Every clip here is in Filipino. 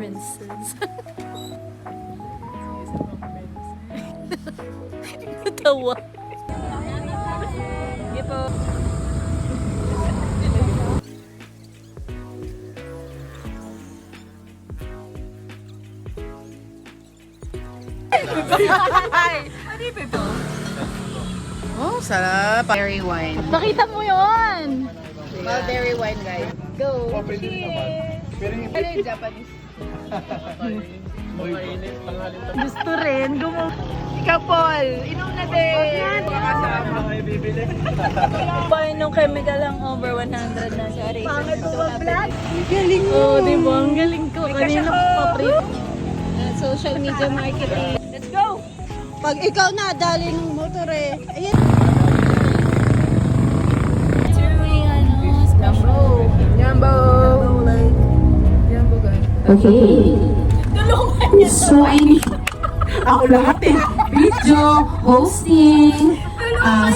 princess. Natawa. Sige po. Oh, sarap. Berry wine. Nakita mo yun! Mulberry wine, guys. Go. Pero Ano yung Japanese? Gusto rin. Ikaw, Paul. Inom na din. kasama kayo bibili. Pain ng chemical lang over 100 na. Sorry. Pangit mo ba, vlog? Galing mo. Oo, di ba? Ang galing ko. Kanina pa-print. Social media marketing. Let's go! Pag ikaw nadali ng motor eh. Ayan. Jumbo. Jumbo, guys. Okay. So, ako lahat eh. Video, hosting,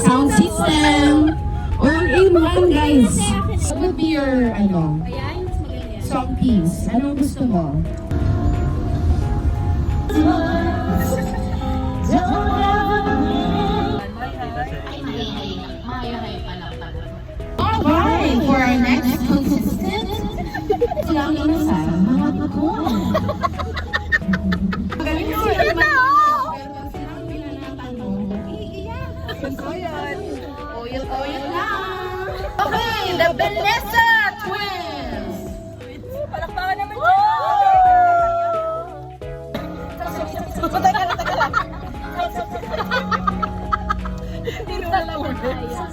sound system, all in one, guys. What would be your, song piece? Anong gusto mo? Alright, for our next contestant, silang isa, mga kakon. Magaling sila man. Pero pag silang pinanatan mo, iiyak. Oyot lang. Okay, the Vanessa Twins. Palakpakan naman Hindi na lang kaya.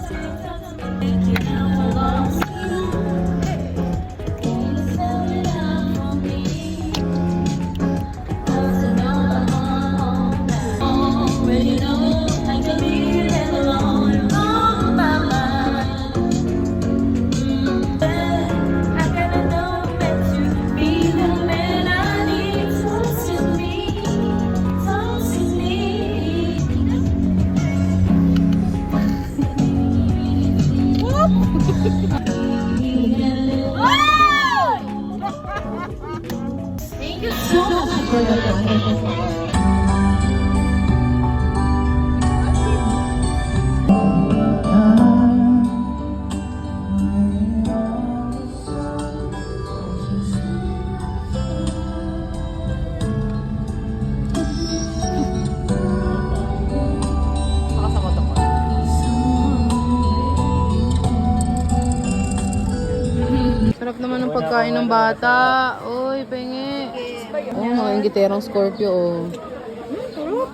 Thank you so much for the time. Sarap naman ng pagkain ng bata. Uy, pengi. Oh, mga ingiterang Scorpio, oh.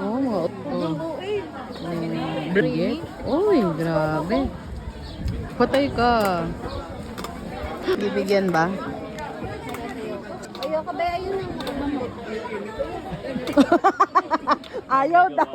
Oh, mga... Brigette. Uy, grabe. Patay ka. Bibigyan ba? Ayaw ka ba? Ayun na. Ayaw daw.